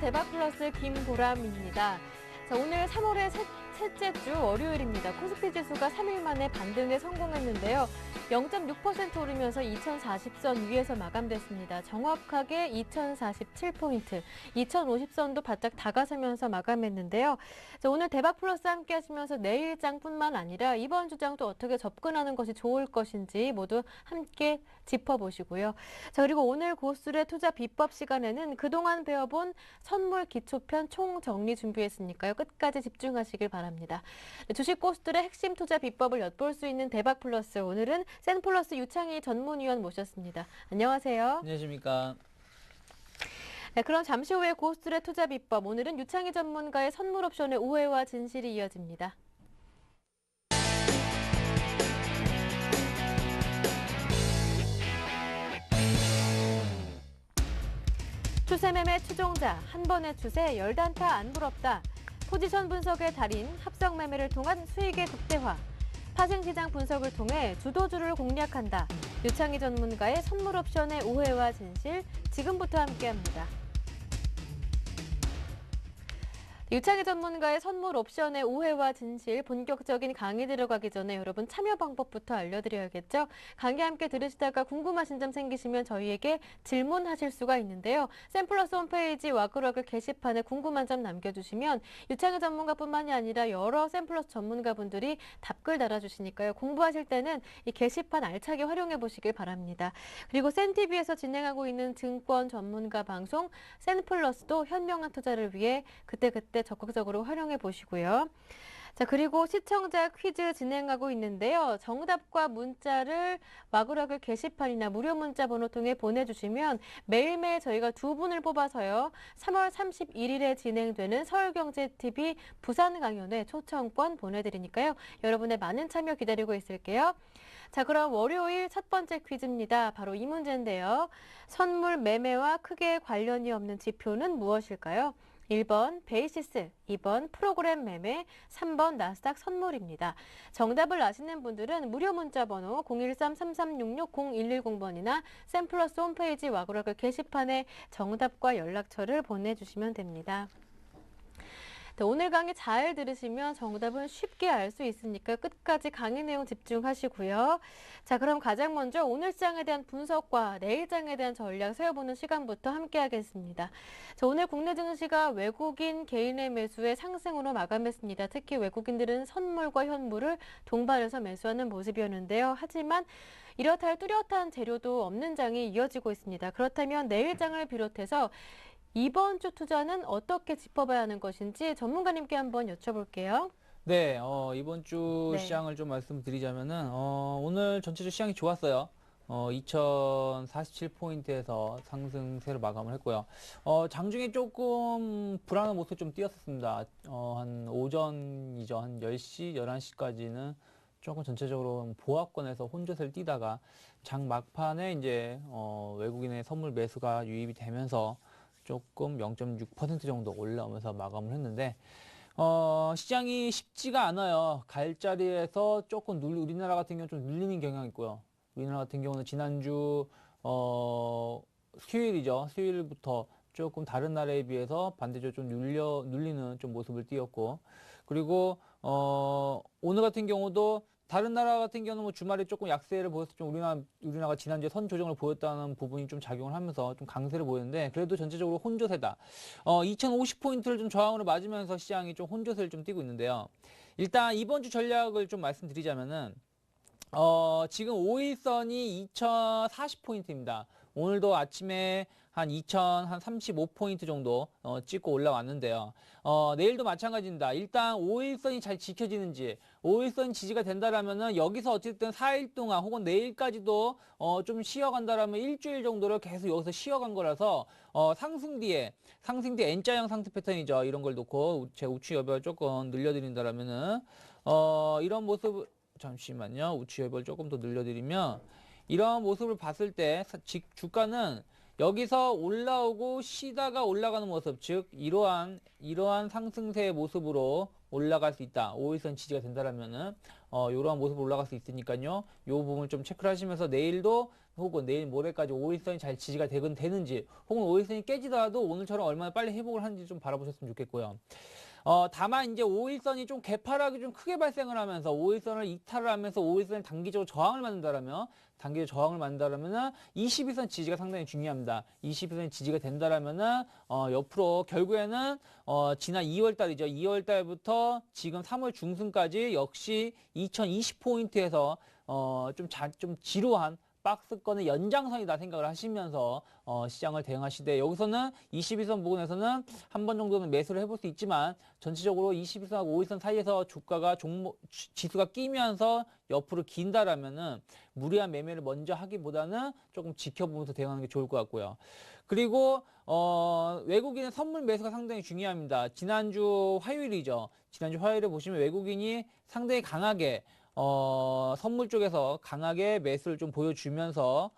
대박 플러스 김보람입니다. 자, 오늘 3월의 셋째 주 월요일입니다. 코스피 지수가 3일 만에 반등에 성공했는데요. 0.6% 오르면서 2040선 위에서 마감됐습니다. 정확하게 2047포인트, 2050선도 바짝 다가서면서 마감했는데요. 자, 오늘 대박 플러스 함께 하시면서 내일장뿐만 아니라 이번 주장도 어떻게 접근하는 것이 좋을 것인지 모두 함께 짚어보시고요. 자, 그리고 오늘 고수의 투자 비법 시간에는 그동안 배워본 선물 기초편 총정리 준비했으니까요. 끝까지 집중하시길 바랍니다. 주식 고수들의 핵심 투자 비법을 엿볼 수 있는 대박 플러스, 오늘은 센플러스 유창희 전문위원 모셨습니다. 안녕하세요. 안녕하십니까. 네, 그럼 잠시 후에 고수들의 투자 비법, 오늘은 유창희 전문가의 선물 옵션의 우회와 진실이 이어집니다. 추세매매 추종자, 한 번의 추세 10단타 안 부럽다. 포지션 분석의 달인, 합성 매매를 통한 수익의 극대화. 파생시장 분석을 통해 주도주를 공략한다. 유창희 전문가의 선물 옵션의 우회와 진실, 지금부터 함께합니다. 유창희 전문가의 선물 옵션의 우회와 진실, 본격적인 강의 들어가기 전에 여러분 참여 방법부터 알려드려야겠죠? 강의 함께 들으시다가 궁금하신 점 생기시면 저희에게 질문하실 수가 있는데요. 샘플러스 홈페이지 와글와글 게시판에 궁금한 점 남겨주시면 유창희 전문가뿐만이 아니라 여러 샘플러스 전문가분들이 답글 달아주시니까요. 공부하실 때는 이 게시판 알차게 활용해 보시길 바랍니다. 그리고 센TV에서 진행하고 있는 증권 전문가 방송 센플러스도 현명한 투자를 위해 그때그때 적극적으로 활용해 보시고요. 자, 그리고 시청자 퀴즈 진행하고 있는데요. 정답과 문자를 와글와글 게시판이나 무료 문자 번호 통해 보내주시면 매일매일 저희가 2분을 뽑아서요. 3월 31일에 진행되는 서울경제TV 부산 강연에 초청권 보내드리니까요. 여러분의 많은 참여 기다리고 있을게요. 자, 그럼 월요일 첫 번째 퀴즈입니다. 바로 이 문제인데요. 선물 매매와 크게 관련이 없는 지표는 무엇일까요? 1번 베이시스, 2번 프로그램 매매, 3번 나스닥 선물입니다. 정답을 아시는 분들은 무료 문자 번호 013-3366-0110번이나 샘플러스 홈페이지 와글와글 게시판에 정답과 연락처를 보내주시면 됩니다. 네, 오늘 강의 잘 들으시면 정답은 쉽게 알 수 있으니까 끝까지 강의 내용 집중하시고요. 자, 그럼 가장 먼저 오늘 시장에 대한 분석과 내일장에 대한 전략 세워보는 시간부터 함께 하겠습니다. 자, 오늘 국내 증시가 외국인 개인의 매수의 상승으로 마감했습니다. 특히 외국인들은 선물과 현물을 동반해서 매수하는 모습이었는데요. 하지만 이렇다 할 뚜렷한 재료도 없는 장이 이어지고 있습니다. 그렇다면 내일장을 비롯해서 이번 주 투자는 어떻게 짚어봐야 하는 것인지 전문가님께 한번 여쭤볼게요. 네, 이번 주 네. 시장을 좀 말씀드리자면은, 오늘 전체적으로 시장이 좋았어요. 2047포인트에서 상승세로 마감을 했고요. 장중에 조금 불안한 모습 좀 띄었었습니다. 한 오전이죠. 한 10시, 11시까지는 조금 전체적으로 보합권에서 혼조세를 띄다가 장 막판에 이제, 외국인의 선물 매수가 유입이 되면서 조금 0.6% 정도 올라오면서 마감을 했는데, 시장이 쉽지가 않아요. 갈 자리에서 조금 우리나라 같은 경우는 좀 눌리는 경향이 있고요. 우리나라 같은 경우는 지난주, 수요일이죠. 수요일부터 조금 다른 나라에 비해서 반대적으로 좀 눌리는 좀 모습을 띄었고, 그리고, 오늘 같은 경우도 다른 나라 같은 경우는 뭐 주말에 조금 약세를 보여서 좀 우리나라가 지난주에 선 조정을 보였다는 부분이 좀 작용을 하면서 좀 강세를 보였는데, 그래도 전체적으로 혼조세다. 2050포인트를 좀 저항으로 맞으면서 시장이 좀 혼조세를 좀 띄고 있는데요. 일단 이번 주 전략을 좀 말씀드리자면은, 지금 5일선이 2040포인트입니다. 오늘도 아침에 한 2035포인트 정도 찍고 올라왔는데요. 내일도 마찬가지입니다. 일단 5일선이 잘 지켜지는지, 5일선 지지가 된다라면은 여기서 어쨌든 4일 동안 혹은 내일까지도 좀 쉬어간다라면 일주일 정도를 계속 여기서 쉬어간 거라서 상승 뒤에 N자형 상승 패턴이죠. 이런 걸 놓고 제 우측 여벽을 조금 늘려드린다라면은 이런 모습, 잠시만요. 우측 여벽을 조금 더 늘려드리면 이런 모습을 봤을 때 주가는 여기서 올라오고 쉬다가 올라가는 모습, 즉 이러한 상승세의 모습으로 올라갈 수 있다. 5일선 지지가 된다라면은 이러한 모습으로 올라갈 수 있으니까요. 이 부분을 좀 체크를 하시면서 내일도 혹은 내일 모레까지 5일선이 잘 지지가 되는지 혹은 5일선이 깨지더라도 오늘처럼 얼마나 빨리 회복을 하는지 좀 바라보셨으면 좋겠고요. 다만 이제 5일선이 좀 개파락이 좀 크게 발생을 하면서 5일선을 이탈을 하면서 5일선이 단기적으로 저항을 만든다라면은 21선 지지가 상당히 중요합니다. 21선 지지가 된다라면은 옆으로 결국에는 지난 2월 달이죠. 2월 달부터 지금 3월 중순까지 역시 2020포인트에서 좀 지루한 박스권의 연장선이다 생각을 하시면서 시장을 대응하시되, 여기서는 21선 부근에서는 한 번 정도는 매수를 해볼 수 있지만 전체적으로 21선하고 5일선 사이에서 주가가 지수가 끼면서 옆으로 긴다라면은 무리한 매매를 먼저 하기보다는 조금 지켜보면서 대응하는 게 좋을 것 같고요. 그리고 외국인의 선물 매수가 상당히 중요합니다. 지난주 화요일이죠. 지난주 화요일에 보시면 외국인이 상당히 강하게 선물 쪽에서 강하게 매수를 좀 보여주면서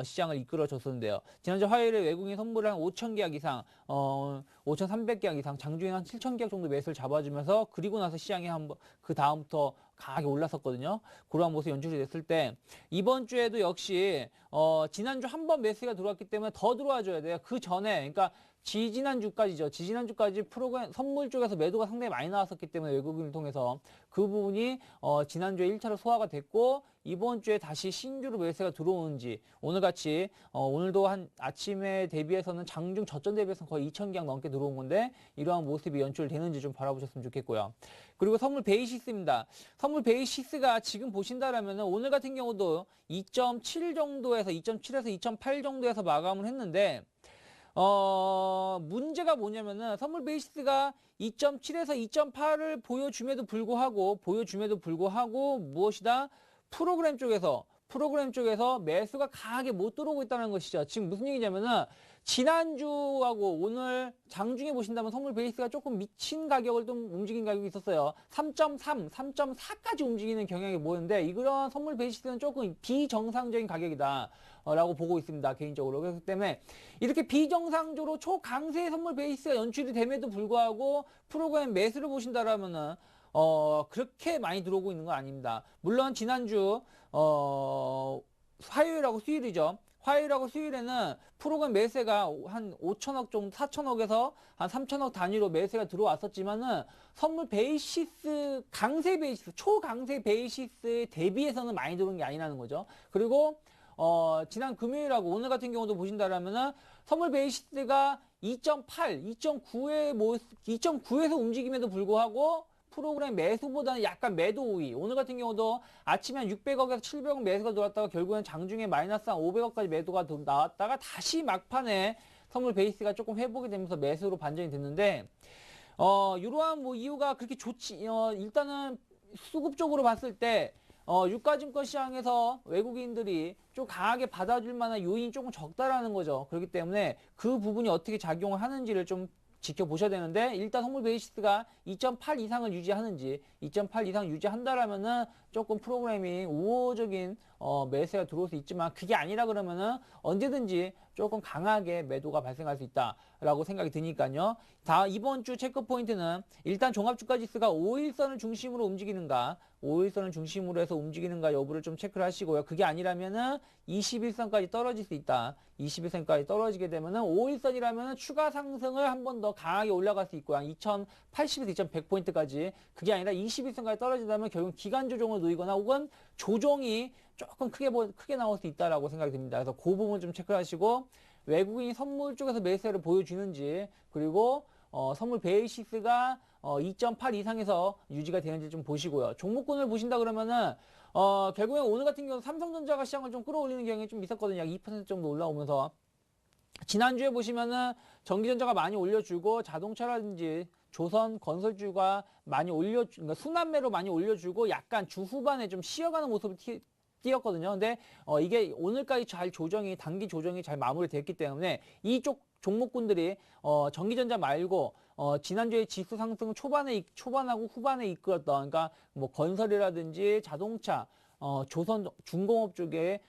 시장을 이끌어줬었는데요. 지난주 화요일에 외국인 선물을 한 5,000계약 이상, 5,300계약 이상, 장중에 한 7,000계약 정도 매수를 잡아주면서, 그리고 나서 시장이 그 다음부터 강하게 올랐었거든요. 그러한 모습이 연출이 됐을 때 이번 주에도 역시 지난주 한 번 매수가 들어왔기 때문에 더 들어와줘야 돼요. 그 전에, 그러니까 지지난주까지죠. 지지난주까지 프로그램 선물 쪽에서 매도가 상당히 많이 나왔었기 때문에 외국인을 통해서 그 부분이 지난주에 1차로 소화가 됐고, 이번 주에 다시 신규로 매수가 들어오는지, 오늘같이 오늘도 한 아침에 대비해서는 장중 저점 대비해서는 거의 2,000계약 넘게 들어온 건데, 이러한 모습이 연출되는지 좀 바라보셨으면 좋겠고요. 그리고 선물 베이시스입니다. 선물 베이시스가 지금 보신다라면 오늘 같은 경우도 2.7 정도에서 2.7에서 2.8 정도에서 마감을 했는데, 문제가 뭐냐면은 선물 베이시스가 2.7에서 2.8을 보여줌에도 불구하고 무엇이다? 프로그램 쪽에서 매수가 강하게 못 들어오고 있다는 것이죠. 지금 무슨 얘기냐면은 지난주하고 오늘 장중에 보신다면 선물 베이스가 조금 미친 가격을 좀 움직인 가격이 있었어요. 3.3, 3.4까지 움직이는 경향이 보이는데, 이런 선물 베이스는 조금 비정상적인 가격이다 라고 보고 있습니다, 개인적으로. 그렇기 때문에 이렇게 비정상적으로 초강세 선물 베이스가 연출이 됨에도 불구하고 프로그램 매수를 보신다라면은 그렇게 많이 들어오고 있는 건 아닙니다. 물론 지난주 화요일하고 수요일이죠. 화요일하고 수요일에는 프로그램 매수가 한 5천억 정도, 4천억에서 한 3천억 단위로 매수가 들어왔었지만은 선물 베이시스, 강세 베이시스, 초강세 베이시스에 대비해서는 많이 들어온 게 아니라는 거죠. 그리고 지난 금요일하고 오늘 같은 경우도 보신다라면은 선물 베이시스가 2.8, 2.9에서 움직임에도 불구하고 프로그램 매수보다는 약간 매도 우위. 오늘 같은 경우도 아침에 한 600억에서 700억 매수가 들어왔다가 결국엔 장중에 마이너스 한 500억까지 매도가 나왔다가 다시 막판에 선물 베이스가 조금 회복이 되면서 매수로 반전이 됐는데, 이러한 뭐 이유가 그렇게 좋지, 일단은 수급적으로 봤을 때 유가증권 시장에서 외국인들이 좀 강하게 받아줄 만한 요인이 조금 적다라는 거죠. 그렇기 때문에 그 부분이 어떻게 작용을 하는지를 좀 지켜보셔야 되는데, 일단 선물 베이시스가 2.8 이상을 유지하는지, 2.8 이상 유지한다라면은 조금 프로그래밍 우호적인 매수가 들어올 수 있지만, 그게 아니라 그러면은 언제든지 조금 강하게 매도가 발생할 수 있다라고 생각이 드니까요. 이번 주 체크 포인트는 일단 종합주가 지수가 5일선을 중심으로 움직이는가, 5일선을 중심으로 해서 움직이는가 여부를 좀 체크를 하시고요. 그게 아니라면은 21선까지 떨어질 수 있다. 21선까지 떨어지게 되면은 5일선이라면은 추가 상승을 한 번 더 강하게 올라갈 수 있고, 한 2080에서 2100포인트까지. 그게 아니라 21선까지 떨어진다면 결국 기간 조정을 누이거나 혹은 조정이 조금 크게 나올 수 있다라고 생각이 듭니다. 그래서 그 부분 좀 체크하시고, 외국인이 선물 쪽에서 매수를 보여주는지, 그리고 선물 베이시스가 2.8 이상에서 유지가 되는지 좀 보시고요. 종목군을 보신다 그러면은 결국에 오늘 같은 경우 삼성전자가 시장을 좀 끌어올리는 경향이 좀 있었거든요. 약 2% 정도 올라오면서. 지난주에 보시면은 전기전자가 많이 올려주고, 자동차라든지 조선 건설주가 많이 그러니까 순환매로 많이 올려주고, 약간 주 후반에 좀 쉬어가는 모습을 띄었거든요. 근데 이게 오늘까지 단기 조정이 잘 마무리됐기 때문에 이쪽 종목군들이 전기전자 말고 지난주에 지수 상승 초반하고 후반에 이끌었던, 그러니까 뭐 건설이라든지 자동차, 조선 중공업 쪽에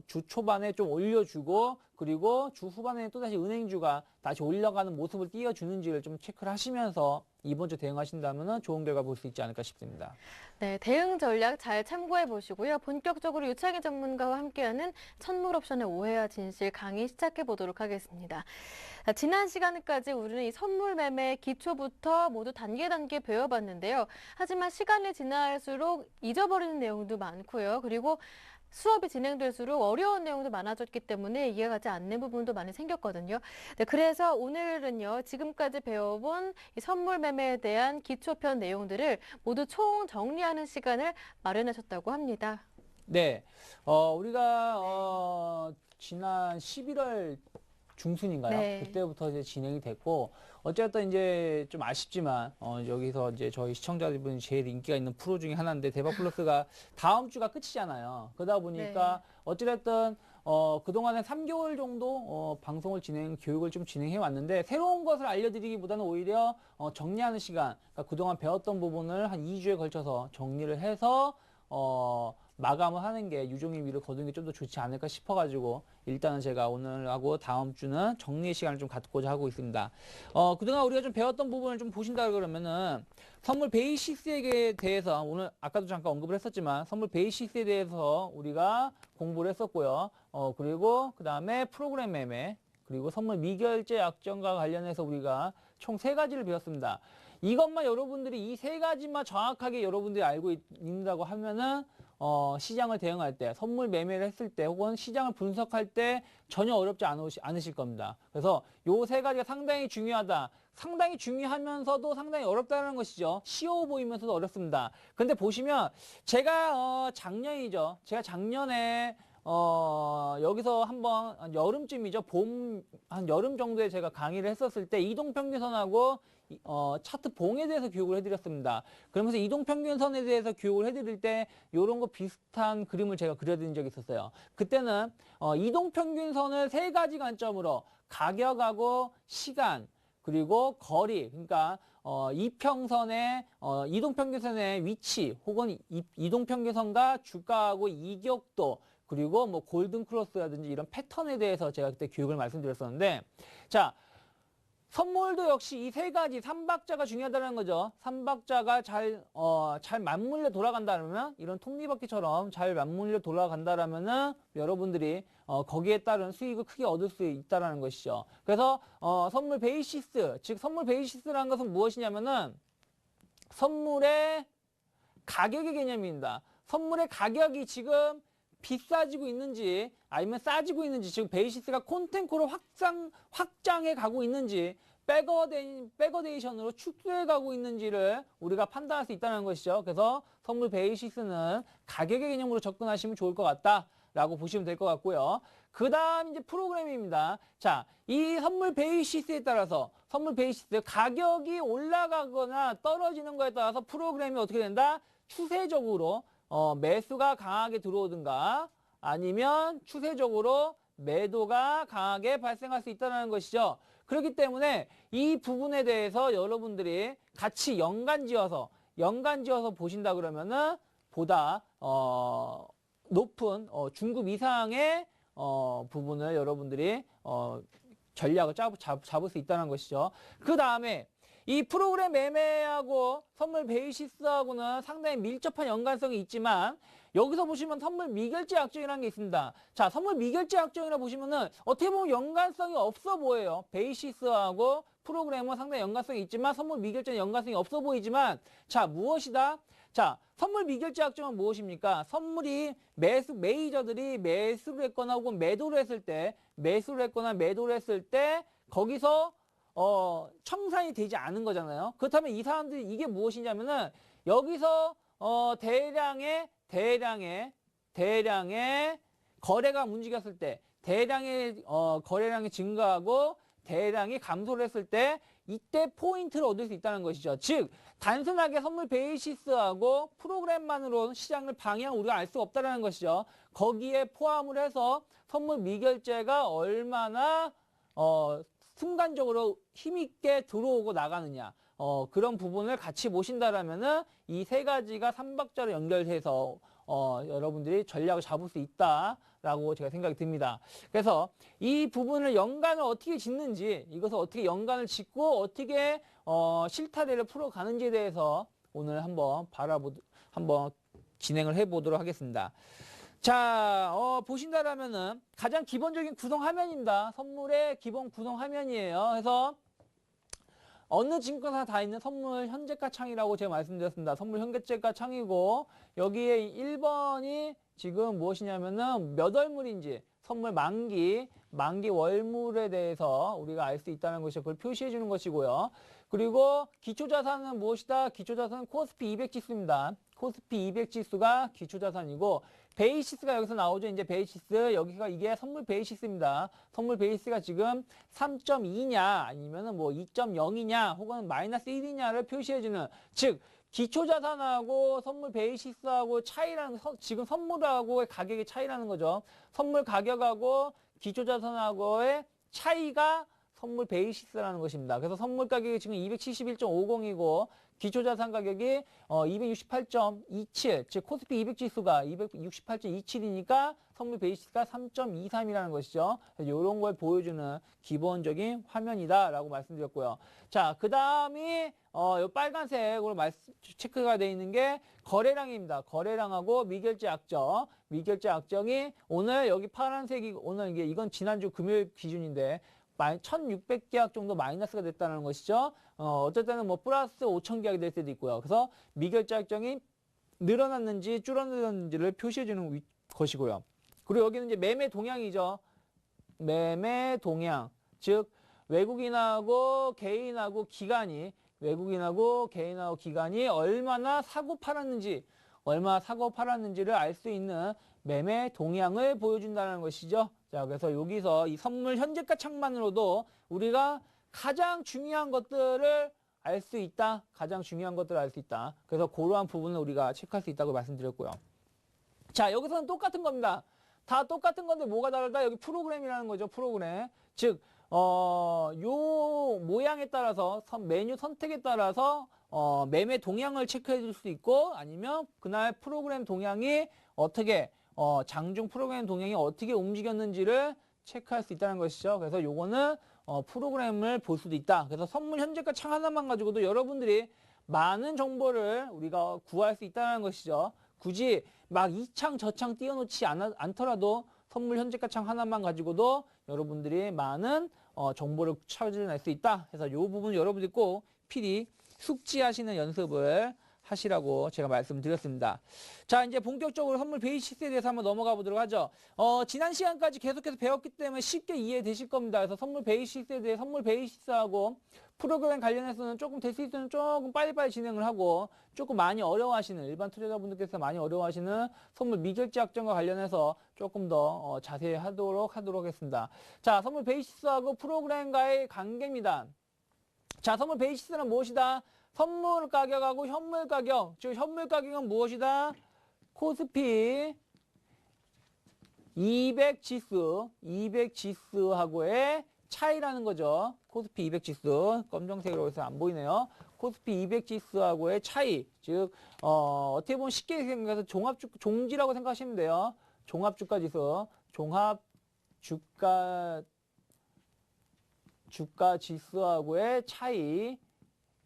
주 초반에 좀 올려주고, 그리고 주 후반에 또다시 은행주가 다시 올라가는 모습을 띄워주는지를 좀 체크를 하시면서 이번 주 대응하신다면 좋은 결과 볼 수 있지 않을까 싶습니다. 네, 대응 전략 잘 참고해 보시고요. 본격적으로 유창희 전문가와 함께하는 선물 옵션의 오해와 진실 강의 시작해 보도록 하겠습니다. 자, 지난 시간까지 우리는 이 선물 매매 기초부터 모두 단계 배워봤는데요. 하지만 시간이 지날수록 잊어버리는 내용도 많고요. 그리고 수업이 진행될수록 어려운 내용도 많아졌기 때문에 이해가지 않는 부분도 많이 생겼거든요. 네, 그래서 오늘은요, 지금까지 배워본 이 선물 매매에 대한 기초편 내용들을 모두 총 정리하는 시간을 마련하셨다고 합니다. 네, 우리가 지난 11월 중순인가요? 네. 그때부터 이제 진행이 됐고, 어쨌든 이제 좀 아쉽지만, 여기서 이제 저희 시청자분이 제일 인기가 있는 프로 중에 하나인데, 대박 플러스가 다음 주가 끝이잖아요. 그러다 보니까, 어찌됐든, 그동안에 3개월 정도, 교육을 좀 진행해 왔는데, 새로운 것을 알려드리기보다는 오히려, 정리하는 시간, 그러니까 그동안 배웠던 부분을 한 2주에 걸쳐서 정리를 해서, 마감을 하는 게 유종의 미를 거두는 게 좀 더 좋지 않을까 싶어가지고 일단은 제가 오늘하고 다음 주는 정리의 시간을 좀 갖고자 하고 있습니다. 그동안 우리가 좀 배웠던 부분을 좀 보신다 그러면은 선물 베이시스에 대해서 오늘 아까도 잠깐 언급을 했었지만 선물 베이시스에 대해서 우리가 공부를 했었고요. 그리고 그 다음에 프로그램 매매 그리고 선물 미결제 약정과 관련해서 우리가 총 3가지를 배웠습니다. 이것만 여러분들이 이 3가지만 정확하게 여러분들이 알고 있는다고 하면은 시장을 대응할 때, 선물 매매를 했을 때, 혹은 시장을 분석할 때 전혀 어렵지 않으실 겁니다. 그래서 요 3가지가 상당히 중요하다. 상당히 중요하면서도 상당히 어렵다는 것이죠. 쉬워 보이면서도 어렵습니다. 근데 보시면 제가 작년이죠. 제가 작년에 여기서 한번 한 여름쯤이죠. 한 여름 정도에 제가 강의를 했었을 때 이동평균선하고 차트 봉에 대해서 교육을 해드렸습니다. 그러면서 이동평균선에 대해서 교육을 해드릴 때 이런 거 비슷한 그림을 제가 그려드린 적이 있었어요. 그때는 이동평균선을 3가지 관점으로 가격하고 시간 그리고 거리 그러니까 이평선의 이동평균선의 위치 혹은 이동평균선과 주가하고 이격도 그리고 뭐 골든 크로스라든지 이런 패턴에 대해서 제가 그때 교육을 말씀드렸었는데 자 선물도 역시 이 3가지 삼박자가 중요하다는 거죠. 삼박자가 잘 맞물려 돌아간다면 이런 톱니바퀴처럼 잘 맞물려 돌아간다면은 여러분들이 거기에 따른 수익을 크게 얻을 수 있다는 것이죠. 그래서 선물 베이시스 즉 선물 베이시스라는 것은 무엇이냐면은 선물의 가격의 개념입니다. 선물의 가격이 지금 비싸지고 있는지 아니면 싸지고 있는지 지금 베이시스가 콘텐코로 확장해 가고 있는지 백어데이션으로 축소해 가고 있는지를 우리가 판단할 수 있다는 것이죠. 그래서 선물 베이시스는 가격의 개념으로 접근하시면 좋을 것 같다라고 보시면 될 것 같고요. 그 다음 이제 프로그램입니다. 자, 이 선물 베이시스에 따라서 선물 베이시스 가격이 올라가거나 떨어지는 거에 따라서 프로그램이 어떻게 된다? 추세적으로 매수가 강하게 들어오든가 아니면 추세적으로 매도가 강하게 발생할 수 있다는 것이죠. 그렇기 때문에 이 부분에 대해서 여러분들이 같이 연관지어서 보신다 그러면은 보다 높은 중급 이상의 부분을 여러분들이 전략을 잡을 수 있다는 것이죠. 그 다음에 이 프로그램 매매하고 선물 베이시스하고는 상당히 밀접한 연관성이 있지만 여기서 보시면 선물 미결제 약정이라는 게 있습니다. 자, 선물 미결제 약정이라 보시면은 어떻게 보면 연관성이 없어 보여요. 베이시스하고 프로그램은 상당히 연관성이 있지만 선물 미결제는 연관성이 없어 보이지만 자, 무엇이다? 자, 선물 미결제 약정은 무엇입니까? 선물이 메이저들이 매수를 했거나 혹은 매도를 했을 때 거기서 청산이 되지 않은 거잖아요. 그렇다면 이 사람들이 이게 무엇이냐면은 여기서 대량의 거래가 움직였을 때 대량의 거래량이 증가하고 대량이 감소를 했을 때 이때 포인트를 얻을 수 있다는 것이죠. 즉 단순하게 선물 베이시스하고 프로그램만으로 시장을 방향 우리가 알 수가 없다는 것이죠. 거기에 포함을 해서 선물 미결제가 얼마나 순간적으로 힘있게 들어오고 나가느냐 그런 부분을 같이 보신다라면은 이 3가지가 삼박자로 연결해서 여러분들이 전략을 잡을 수 있다라고 제가 생각이 듭니다. 그래서 이 부분을 연간을 어떻게 짓는지, 이것을 어떻게 연간을 짓고 어떻게 실타래를 풀어가는지에 대해서 오늘 한번 한번 진행을 해보도록 하겠습니다. 자, 보신다라면은 가장 기본적인 구성 화면입니다. 선물의 기본 구성 화면이에요. 그래서 어느 증권사 다 있는 선물 현재가 창이라고 제가 말씀드렸습니다. 선물 현재가 창이고 여기에 1번이 지금 무엇이냐면은 몇 월물인지 선물 만기 월물에 대해서 우리가 알 수 있다는 것이 그걸 표시해 주는 것이고요. 그리고 기초자산은 무엇이다? 기초자산은 코스피 200 지수입니다. 코스피 200 지수가 기초자산이고 베이시스가 여기서 나오죠. 이제 베이시스 여기가 이게 선물 베이시스입니다. 선물 베이시스가 지금 3.2냐 아니면은 뭐 2.0이냐 혹은 마이너스 1이냐를 표시해주는 즉 기초자산하고 선물 베이시스하고 차이라는 지금 선물하고의 가격의 차이라는 거죠. 선물 가격하고 기초자산하고의 차이가 선물 베이시스라는 것입니다. 그래서 선물 가격이 지금 271.50이고 기초자산 가격이 268.27, 즉 코스피 200 지수가 268.27이니까 선물 베이시스가 3.23이라는 것이죠. 이런 걸 보여주는 기본적인 화면이다라고 말씀드렸고요. 자, 그 다음이 요 빨간색으로 체크가 되어 있는 게 거래량입니다. 거래량하고 미결제 악정. 미결제 악정이 오늘 여기 파란색이 오늘 이건 지난주 금요일 기준인데 1600계약 정도 마이너스가 됐다는 것이죠. 어떨 때는 뭐 플러스 5000계약이 될 때도 있고요. 그래서 미결제 악정이 늘어났는지 줄어들었는지를 표시해 주는 것이고요. 그리고 여기는 이제 매매 동향이죠. 매매 동향. 즉 외국인하고 개인하고 기관이 얼마나 사고 팔았는지를 알 수 있는 매매 동향을 보여준다는 것이죠. 자, 그래서 여기서 이 선물 현재가 창만으로도 우리가 가장 중요한 것들을 알 수 있다. 그래서 그러한 부분을 우리가 체크할 수 있다고 말씀드렸고요. 자, 여기서는 똑같은 겁니다. 다 똑같은 건데 뭐가 다르다? 여기 프로그램이라는 거죠. 프로그램. 즉, 요 모양에 따라서 메뉴 선택에 따라서 매매 동향을 체크해 줄 수 있고 아니면 그날 프로그램 동향이 어떻게 장중 프로그램 동향이 어떻게 움직였는지를 체크할 수 있다는 것이죠. 그래서 요거는 프로그램을 볼 수도 있다. 그래서 선물 현재가 창 하나만 가지고도 여러분들이 많은 정보를 우리가 구할 수 있다는 것이죠. 굳이 막 이 창 저 창 띄워놓지 않더라도 선물 현재가 창 하나만 가지고도 여러분들이 많은 정보를 찾아낼 수 있다. 그래서 이 부분 여러분들이 꼭 필히 숙지하시는 연습을 하시라고 제가 말씀드렸습니다. 자, 이제 본격적으로 선물 베이시스에 대해서 한번 넘어가 보도록 하죠. 지난 시간까지 계속해서 배웠기 때문에 쉽게 이해되실 겁니다. 그래서 선물 베이시스에 대해 선물 베이시스하고 프로그램 관련해서는 조금 될 수 있으면 조금 빨리빨리 진행을 하고 조금 많이 어려워하시는 일반 투자자분들께서 많이 어려워하시는 선물 미결제 악정과 관련해서 조금 더 자세히 하도록 하겠습니다. 자, 선물 베이시스하고 프로그램과의 관계입니다. 자, 선물 베이시스는 무엇이다? 선물 가격하고 현물 가격, 즉 현물 가격은 무엇이다? 코스피 200 지수하고의 차이라는 거죠. 코스피 200 지수, 검정색으로 해서 안 보이네요. 코스피 200 지수하고의 차이, 즉 어떻게 보면 쉽게 생각해서 종지라고 생각하시면 돼요. 종합주가 지수, 주가 지수하고의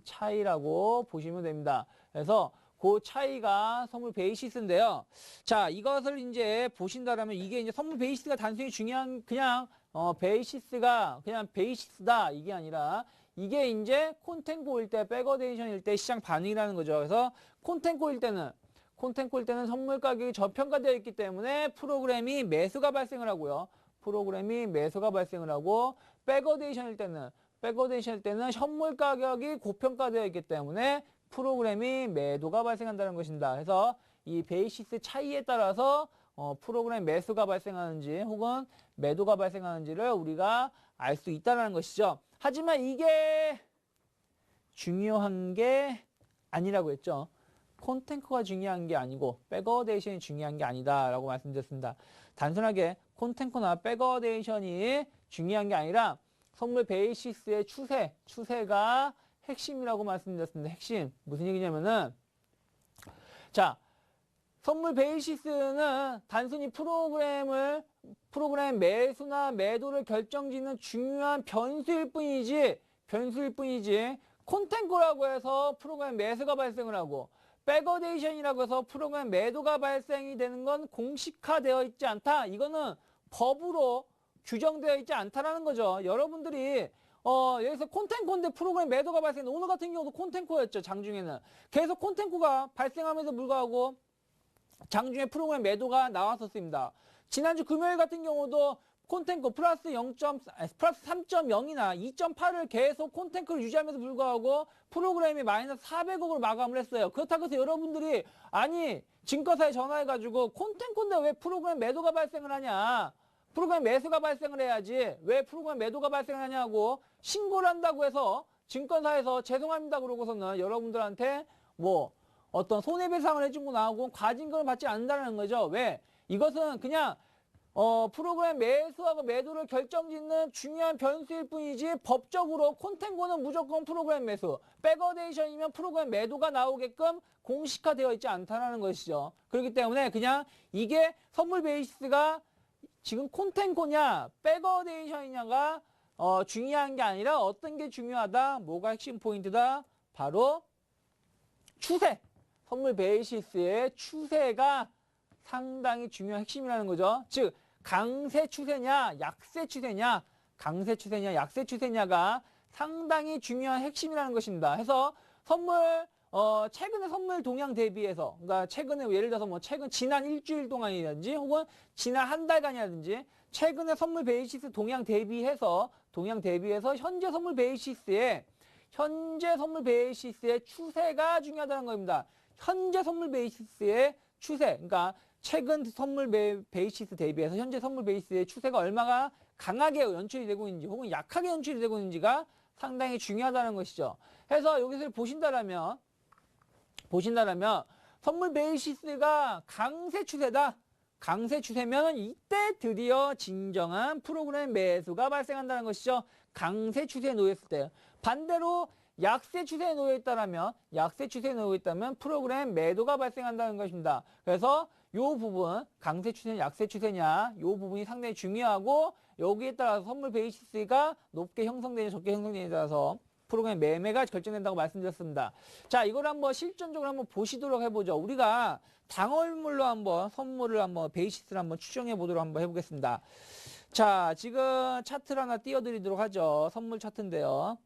차이라고 보시면 됩니다. 그래서 그 차이가 선물 베이시스인데요. 자, 이것을 이제 보신다라면 이게 이제 선물 베이시스가 단순히 중요한 그냥 베이시스가 그냥 베이시스다 이게 아니라 이게 이제 콘텐코일 때 백어데이션일 때 시장 반응이라는 거죠. 그래서 콘텐코일 때는 선물 가격이 저평가되어 있기 때문에 프로그램이 매수가 발생을 하고요. 백어데이션일 때는 현물 가격이 고평가되어 있기 때문에 프로그램이 매도가 발생한다는 것입니다. 그래서 이 베이시스 차이에 따라서 프로그램 매수가 발생하는지 혹은 매도가 발생하는지를 우리가 알 수 있다는 것이죠. 하지만 이게 중요한 게 아니라고 했죠. 콘텐코가 중요한 게 아니고 백어데이션이 중요한 게 아니다라고 말씀드렸습니다. 단순하게 콘텐코나 백어데이션이 중요한 게 아니라 선물 베이시스의 추세가 핵심이라고 말씀드렸습니다. 핵심. 무슨 얘기냐면은 자, 선물 베이시스는 단순히 프로그램 매수나 매도를 결정짓는 중요한 변수일 뿐이지, 콘텐츠라고 해서 프로그램 매수가 발생을 하고, 백어데이션이라고 해서 프로그램 매도가 발생이 되는 건 공식화되어 있지 않다. 이거는 법으로 규정되어 있지 않다라는 거죠. 여러분들이 여기서 콘텐츠인데 프로그램 매도가 발생, 오늘 같은 경우도 콘텐츠였죠. 장중에는 계속 콘텐츠가 발생함에도 불구하고 장중에 프로그램 매도가 나왔었습니다. 지난주 금요일 같은 경우도 콘텐츠 플러스 3.0이나 2.8을 계속 콘텐츠를 유지하면서 불구하고 프로그램이 마이너스 400억으로 마감을 했어요. 그렇다고 해서 여러분들이 아니 증권사에 전화해가지고 콘텐츠인데 왜 프로그램 매도가 발생을 하냐, 프로그램 매수가 발생을 해야지 왜 프로그램 매도가 발생을 하냐고 신고를 한다고 해서 증권사에서 죄송합니다 그러고서는 여러분들한테 뭐 어떤 손해배상을 해준 거 나오고 과징금을 받지 않는다는 거죠. 왜? 이것은 그냥 프로그램 매수하고 매도를 결정짓는 중요한 변수일 뿐이지 법적으로 콘텐츠는 무조건 프로그램 매수, 백어데이션이면 프로그램 매도가 나오게끔 공식화되어 있지 않다는 것이죠. 그렇기 때문에 그냥 이게 선물 베이시스가 지금 콘텐츠냐 백어데이션이냐가 중요한 게 아니라 어떤 게 중요하다, 뭐가 핵심 포인트다, 바로 추세, 선물 베이시스의 추세가 상당히 중요한 핵심이라는 거죠. 즉 강세 추세냐 약세 추세냐, 강세 추세냐 약세 추세냐가 상당히 중요한 핵심이라는 것입니다. 해서 선물 최근의 선물 동향 대비해서, 그러니까 최근에 예를 들어서 뭐 지난 일주일 동안이라든지 혹은 지난 한 달간이라든지 최근의 선물 베이시스 동향 대비해서 현재 선물 베이시스의 추세가 중요하다는 겁니다. 현재 선물 베이시스의 추세, 그러니까 최근 선물 베이시스 대비해서 현재 선물 베이시스의 추세가 얼마나 강하게 연출이 되고 있는지 혹은 약하게 연출이 되고 있는지가 상당히 중요하다는 것이죠. 해서 여기서 보신다라면 선물 베이시스가 강세 추세다. 강세 추세면 이때 드디어 진정한 프로그램 매수가 발생한다는 것이죠. 강세 추세에 놓였을 때. 반대로 약세 추세에 놓여 있다면 프로그램 매도가 발생한다는 것입니다. 그래서 요 부분, 강세 추세냐 약세 추세냐, 요 부분이 상당히 중요하고 여기에 따라서 선물 베이시스가 높게 형성되냐 적게 형성되냐에 따라서 프로그램 매매가 결정된다고 말씀드렸습니다. 자, 이걸 한번 실전적으로 한번 보시도록 해보죠. 우리가 당월물로 한번 선물을 한번 베이시스를 한번 추정해 보도록 한번 해보겠습니다. 자, 지금 차트를 하나 띄워드리도록 하죠. 선물 차트인데요.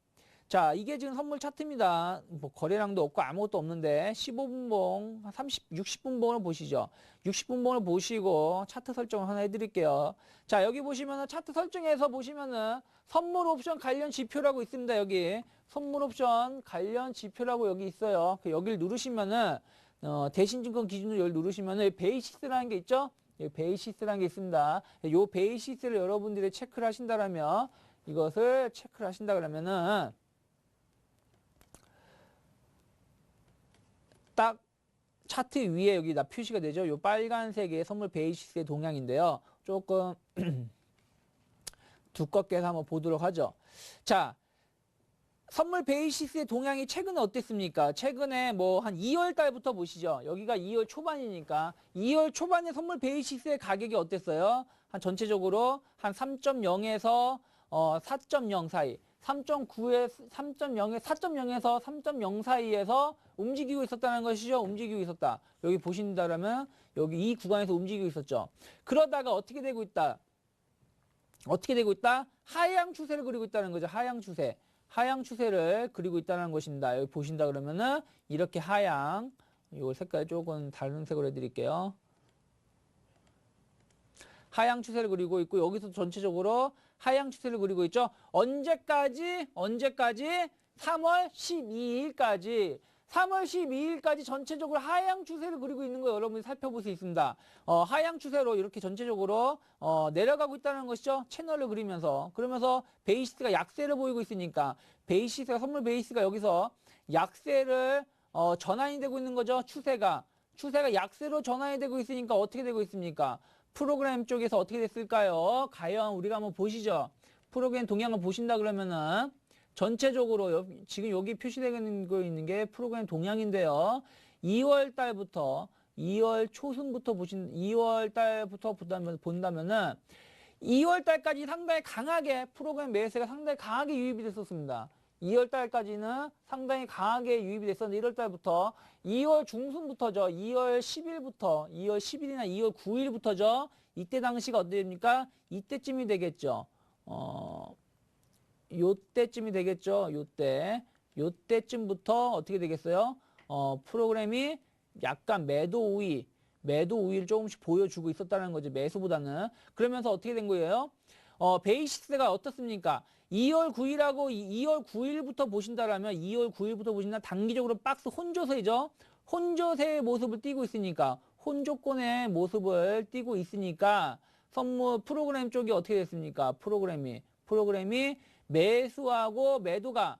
자, 이게 지금 선물 차트입니다. 뭐 거래량도 없고 아무것도 없는데 15분봉, 60분봉을 보시죠. 60분봉을 보시고 차트 설정을 하나 해드릴게요. 자, 여기 보시면은 차트 설정에서 보시면은 선물 옵션 관련 지표라고 있습니다. 여기 선물 옵션 관련 지표라고 여기 있어요. 여기를 누르시면은 대신증권 기준으로 여기 누르시면은 베이시스라는 게 있죠. 여기 베이시스라는 게 있습니다. 요 베이시스를 여러분들이 체크를 하신다라면 이것을 체크를 하신다 그러면은 딱 차트 위에 여기다 표시가 되죠. 요 빨간색의 선물 베이시스의 동향인데요. 조금 두껍게 해서 한번 보도록 하죠. 자, 선물 베이시스의 동향이 최근에 어땠습니까? 최근에 뭐 한 2월 달부터 보시죠. 여기가 2월 초반이니까 2월 초반에 선물 베이시스의 가격이 어땠어요? 한 전체적으로 한 3.0에서 4.0 사이, 3.0에서 3.0 사이에서 움직이고 있었다는 것이죠. 움직이고 있었다. 여기 보신다면 여기 이 구간에서 움직이고 있었죠. 그러다가 어떻게 되고 있다? 하향 추세를 그리고 있다는 거죠. 하향 추세를 그리고 있다는 것입니다. 여기 보신다 그러면은 이렇게 하향, 이거 색깔 조금 다른 색으로 해드릴게요. 하향 추세를 그리고 있고 여기서 전체적으로 하향 추세를 그리고 있죠. 언제까지? 3월 12일까지 전체적으로 하향 추세를 그리고 있는 거 여러분이 살펴볼 수 있습니다. 하향 추세로 이렇게 전체적으로 내려가고 있다는 것이죠. 채널을 그리면서. 그러면서 베이시스가 약세를 보이고 있으니까 선물 베이시스가 여기서 약세를 전환이 되고 있는 거죠. 추세가 약세로 전환이 되고 있으니까 어떻게 되고 있습니까? 프로그램 쪽에서 어떻게 됐을까요? 과연 우리가 한번 보시죠. 프로그램 동향을 보신다 그러면은 전체적으로 지금 여기 표시되고 있는 게 프로그램 동향인데요. 2월 달부터 2월 초순부터 2월 달부터 본다면은 2월 달까지 상당히 강하게 프로그램 매수세가 상당히 강하게 유입이 됐었습니다. 2월 달까지는 상당히 강하게 유입이 됐었는데 1월 달부터 2월 중순부터죠. 2월 10일부터 2월 10일이나 2월 9일부터죠. 이때 당시가 어디입니까? 이때쯤이 되겠죠. 요때쯤이 되겠죠. 요때쯤부터 어떻게 되겠어요? 프로그램이 약간 매도 우위를 조금씩 보여주고 있었다는 거죠. 매수보다는. 그러면서 어떻게 된 거예요? 베이시스가 어떻습니까? 2월 9일부터 보신다라면 2월 9일부터 보신다 단기적으로 박스 혼조세죠. 혼조세의 모습을 띠고 있으니까 혼조권의 모습을 띠고 있으니까 선물 프로그램 쪽이 어떻게 됐습니까? 프로그램이 매수하고 매도가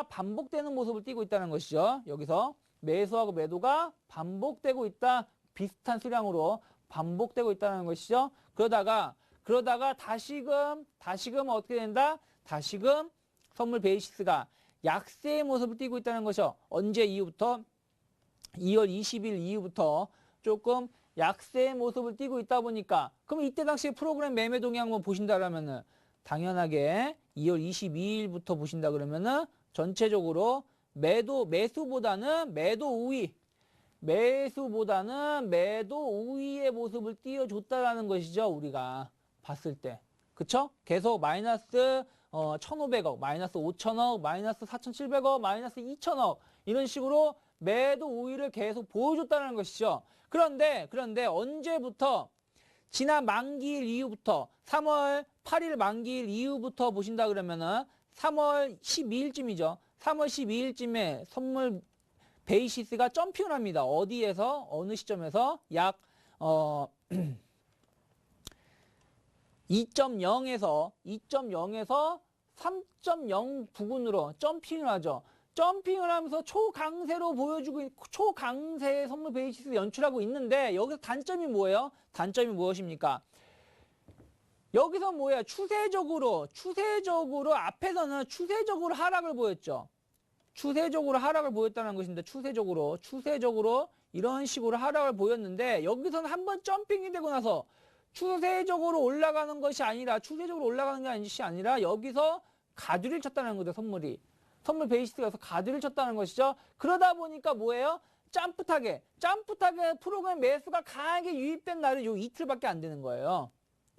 반복되는 모습을 띠고 있다는 것이죠. 여기서 매수하고 매도가 반복되고 있다. 비슷한 수량으로 반복되고 있다는 것이죠. 그러다가 다시금 어떻게 된다? 다시금 선물 베이시스가 약세의 모습을 띠고 있다는 것이죠. 언제 이후부터? 2월 20일 이후부터 조금 약세의 모습을 띠고 있다 보니까 그럼 이때 당시 프로그램 매매 동향만 보신다라면은 당연하게 2월 22일부터 보신다 그러면은 전체적으로 매수보다는 매도 우위의 모습을 띄워줬다라는 것이죠. 우리가 봤을 때. 그쵸? 계속 마이너스 1,500억, 마이너스 5천억, 마이너스 4,700억, 마이너스 2천억 이런 식으로 매도 우위를 계속 보여줬다는 것이죠. 그런데 언제부터 지난 만기일 이후부터 3월 8일 만기일 이후부터 보신다 그러면은 3월 12일쯤이죠. 3월 12일쯤에 선물 베이시스가 점핑을 합니다. 어디에서? 어느 시점에서? 약 2.0에서 3.0 부근으로 점핑을 하죠. 점핑을 하면서 초강세로 보여주고 초강세의 선물 베이시스 연출하고 있는데 여기서 단점이 뭐예요? 단점이 무엇입니까? 여기서 뭐예요? 추세적으로 앞에서는 추세적으로 하락을 보였죠. 추세적으로 하락을 보였다는 것인데 추세적으로 이런 식으로 하락을 보였는데 여기서는 한번 점핑이 되고 나서 추세적으로 올라가는 것이 아니라 여기서 가두리를 쳤다는 거죠. 선물 베이시스가 가두리를 쳤다는 것이죠. 그러다 보니까 뭐예요? 점프타게 프로그램 매수가 강하게 유입된 날은 요 이틀밖에 안 되는 거예요.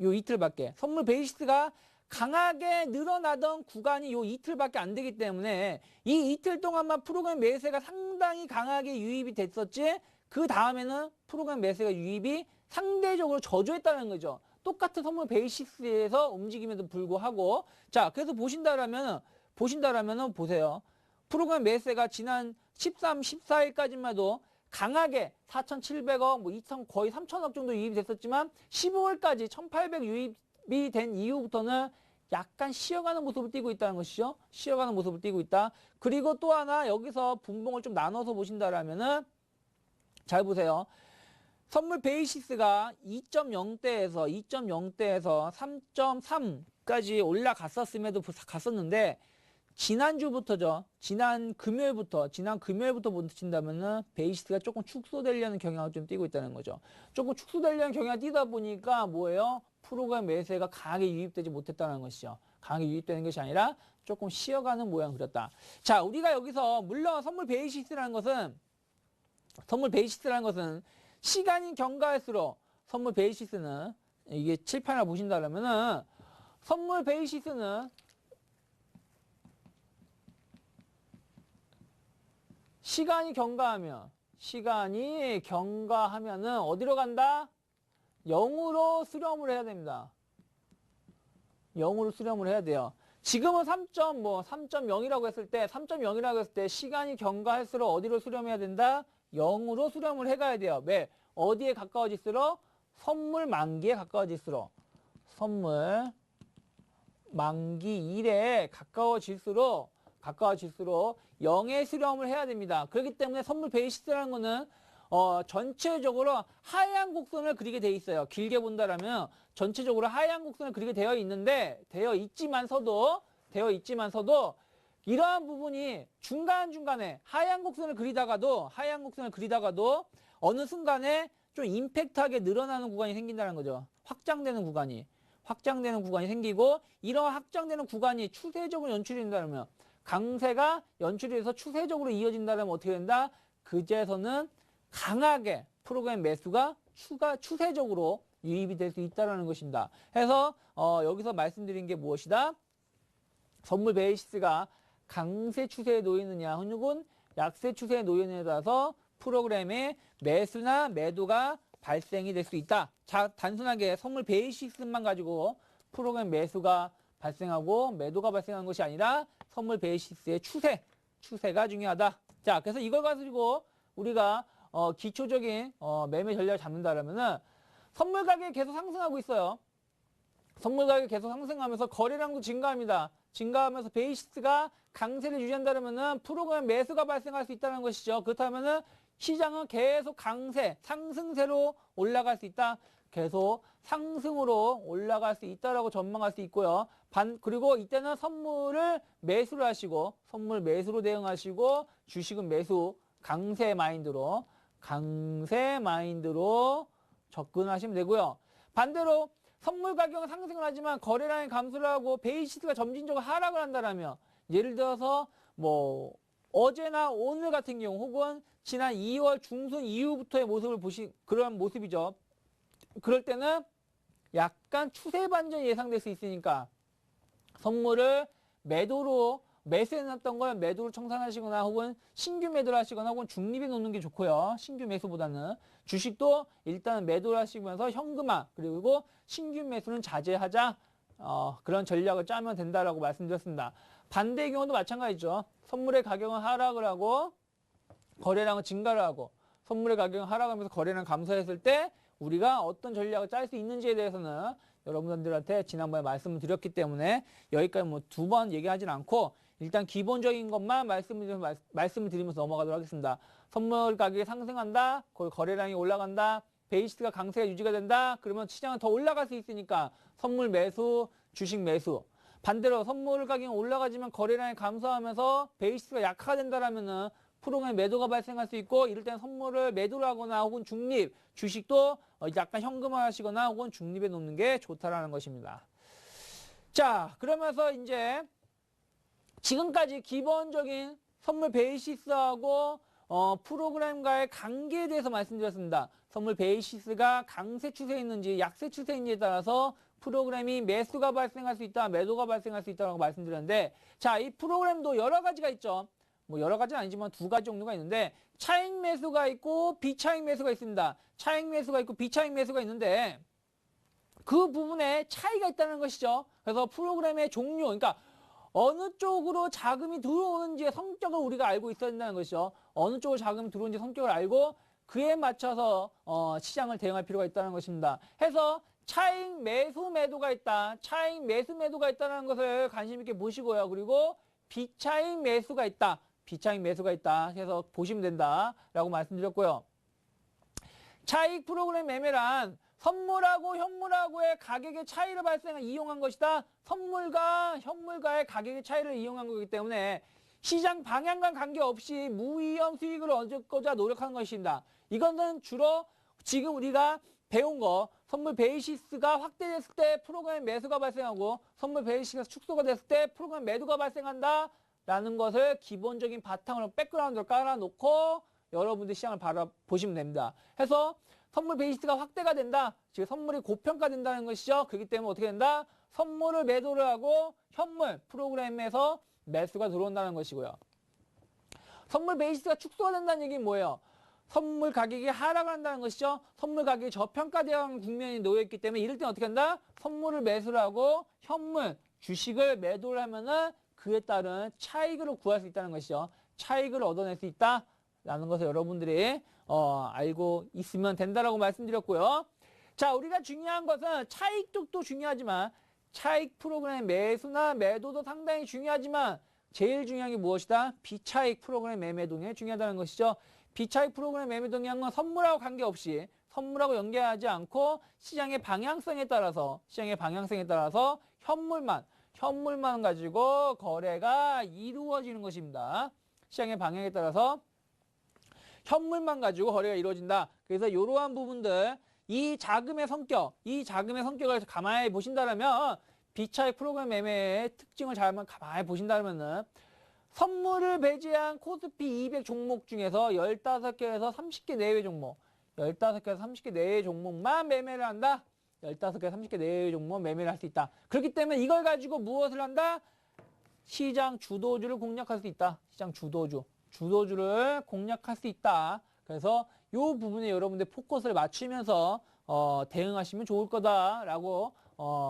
요 이틀밖에. 선물 베이시스가 강하게 늘어나던 구간이 요 이틀밖에 안 되기 때문에 이 이틀 동안만 프로그램 매수가 상당히 강하게 유입이 됐었지 그 다음에는 프로그램 매수가 유입이 상대적으로 저조했다는 거죠. 똑같은 선물 베이시스에서 움직임에도 불구하고 자 그래서 보신다라면 보세요. 프로그램 매수가 지난 13, 14일까지만 해도 강하게 4,700억, 뭐 2천 거의 3천억 정도 유입이 됐었지만 15일까지 1,800 유입이 된 이후부터는 약간 쉬어가는 모습을 띠고 있다는 것이죠. 쉬어가는 모습을 띠고 있다. 그리고 또 하나 여기서 분봉을 좀 나눠서 보신다라면은 잘 보세요. 선물 베이시스가 2.0대에서 3.3까지 올라갔었음에도 갔었는데 지난주부터죠. 지난 금요일부터 보신다면은 베이시스가 조금 축소되려는 경향을 좀 띠고 있다는 거죠. 조금 축소되려는 경향을 띠다 보니까 뭐예요? 프로그램 매수가 강하게 유입되지 못했다는 것이죠. 강하게 유입되는 것이 아니라 조금 쉬어가는 모양 그렸다. 자, 우리가 여기서 물론 선물 베이시스라는 것은 시간이 경과할수록 선물 베이시스는 이게 칠판을 보신다면은 선물 베이시스는 시간이 경과하면은 어디로 간다? 0으로 수렴을 해야 됩니다. 0으로 수렴을 해야 돼요. 지금은 3.0이라고 했을 때 시간이 경과할수록 어디로 수렴해야 된다? 0으로 수렴을 해가야 돼요. 왜? 어디에 가까워질수록? 선물 만기에 가까워질수록. 선물 만기 일에 가까워질수록 0에 수렴을 해야 됩니다. 그렇기 때문에 선물 베이시스라는 거는 전체적으로 하향 곡선을 그리게 돼 있어요. 길게 본다라면 전체적으로 하향 곡선을 그리게 되어 있지만서도 이러한 부분이 중간중간에 하향 곡선을 그리다가도 어느 순간에 좀 임팩트하게 늘어나는 구간이 생긴다는 거죠. 확장되는 구간이 생기고, 이런 확장되는 구간이 추세적으로 연출이 된다면, 강세가 연출이 돼서 추세적으로 이어진다면 어떻게 된다? 그제서는 강하게 프로그램 매수가 추세적으로 유입이 될 수 있다는 것입니다. 해서 여기서 말씀드린 게 무엇이다? 선물 베이시스가 강세 추세에 놓이느냐 혹은 약세 추세에 놓이느냐에 따라서 프로그램의 매수나 매도가 발생이 될 수 있다. 자, 단순하게 선물 베이시스만 가지고 프로그램 매수가 발생하고 매도가 발생하는 것이 아니라 선물 베이시스의 추세가 중요하다. 자, 그래서 이걸 가지고 우리가 기초적인 매매 전략을 잡는다라면은 선물 가격이 계속 상승하고 있어요. 선물 가격이 계속 상승하면서 거래량도 증가합니다. 증가하면서 베이시스가 강세를 유지한다면은 프로그램 매수가 발생할 수 있다는 것이죠. 그렇다면은 시장은 계속 강세, 상승세로 올라갈 수 있다. 계속 상승으로 올라갈 수 있다라고 전망할 수 있고요. 그리고 이때는 선물을 매수를 하시고, 선물 매수로 대응하시고, 주식은 매수, 강세 마인드로 접근하시면 되고요. 반대로 선물 가격은 상승을 하지만 거래량이 감소를 하고 베이시스가 점진적으로 하락을 한다라면, 예를 들어서 뭐 어제나 오늘 같은 경우 혹은 지난 2월 중순 이후부터의 모습을 그런 모습이죠. 그럴 때는 약간 추세 반전이 예상될 수 있으니까 선물을 매수해놨던 걸 매도로 청산하시거나 혹은 신규 매도를 하시거나 혹은 중립에 놓는 게 좋고요. 신규 매수보다는 주식도 일단 매도를 하시면서 현금화 그리고 신규 매수는 자제하자, 그런 전략을 짜면 된다라고 말씀드렸습니다. 반대의 경우도 마찬가지죠. 선물의 가격은 하락을 하고 거래량은 증가를 하고, 선물의 가격은 하락하면서 거래량 감소했을 때 우리가 어떤 전략을 짤 수 있는지에 대해서는 여러분들한테 지난번에 말씀을 드렸기 때문에 여기까지 뭐 2번 얘기하진 않고 일단 기본적인 것만 말씀을 드리면서 넘어가도록 하겠습니다. 선물 가격이 상승한다, 거래량이 올라간다, 베이시스가 강세가 유지가 된다, 그러면 시장은 더 올라갈 수 있으니까 선물 매수, 주식 매수. 반대로 선물 가격이 올라가지만 거래량이 감소하면서 베이시스가 약화된다라면은 프로그램 매도가 발생할 수 있고, 이럴 때는 선물을 매도를 하거나 혹은 중립, 주식도 약간 현금화 하시거나 혹은 중립에 놓는 게 좋다라는 것입니다. 자, 그러면서 이제 지금까지 기본적인 선물 베이시스하고 프로그램과의 관계에 대해서 말씀드렸습니다. 선물 베이시스가 강세 추세에 있는지 약세 추세에 있는지에 따라서 프로그램이 매수가 발생할 수 있다, 매도가 발생할 수 있다고 말씀드렸는데, 자, 이 프로그램도 여러 가지가 있죠. 뭐 여러 가지는 아니지만 2가지 종류가 있는데, 차익 매수가 있고 비차익 매수가 있습니다. 차익 매수가 있고 비차익 매수가 있는데 그 부분에 차이가 있다는 것이죠. 그래서 프로그램의 종류, 그러니까 어느 쪽으로 자금이 들어오는지의 성격을 우리가 알고 있어야 된다는 것이죠. 어느 쪽으로 자금이 들어오는지 성격을 알고 그에 맞춰서 시장을 대응할 필요가 있다는 것입니다. 해서 차익 매수 매도가 있다, 차익 매수 매도가 있다는 것을 관심 있게 보시고요. 그리고 비차익 매수가 있다, 비차익 매수가 있다 해서 보시면 된다라고 말씀드렸고요. 차익 프로그램 매매란 선물하고 현물하고의 가격의 차이를 이용한 것이다. 선물과 현물과의 가격의 차이를 이용한 거기 때문에 시장 방향과 관계없이 무위험 수익을 얻고자 노력하는 것입니다. 이거는 주로 지금 우리가 배운 거, 선물 베이시스가 확대됐을 때 프로그램 매수가 발생하고 선물 베이시스가 축소가 됐을 때 프로그램 매도가 발생한다 라는 것을 기본적인 바탕으로 백그라운드로 깔아놓고 여러분들 시장을 바라보시면 됩니다. 해서 선물 베이시스가 확대가 된다, 즉 선물이 고평가된다는 것이죠. 그렇기 때문에 어떻게 된다? 선물을 매도를 하고 현물 프로그램에서 매수가 들어온다는 것이고요. 선물 베이시스가 축소가 된다는 얘기는 뭐예요? 선물 가격이 하락을 한다는 것이죠. 선물 가격이 저평가되는 국면이 놓여있기 때문에 이럴 때는 어떻게 한다? 선물을 매수를 하고 현물, 주식을 매도를 하면은 그에 따른 차익을 구할 수 있다는 것이죠. 차익을 얻어낼 수 있다라는 것을 여러분들이 알고 있으면 된다라고 말씀드렸고요. 자, 우리가 중요한 것은 차익 쪽도 중요하지만 차익 프로그램 매수나 매도도 상당히 중요하지만 제일 중요한 게 무엇이다? 비차익 프로그램 매매 동향이 중요하다는 것이죠. 비차익 프로그램 매매 동향은 선물하고 관계없이, 선물하고 연계하지 않고 시장의 방향성에 따라서 현물만 가지고 거래가 이루어지는 것입니다. 시장의 방향에 따라서 현물만 가지고 거래가 이루어진다. 그래서 이러한 부분들, 이 자금의 성격을 가만히 보신다면 비차익 프로그램 매매의 특징을 잘 가만히 보신다면은 선물을 배제한 코스피 200 종목 중에서 15개에서 30개 내외 종목, 15개에서 30개 내외 종목만 매매를 한다. 15개, 30개 내외 종목 매매를 할 수 있다. 그렇기 때문에 이걸 가지고 무엇을 한다? 시장 주도주를 공략할 수 있다. 시장 주도주를 공략할 수 있다. 그래서 이 부분에 여러분들 포커스를 맞추면서 대응하시면 좋을 거다라고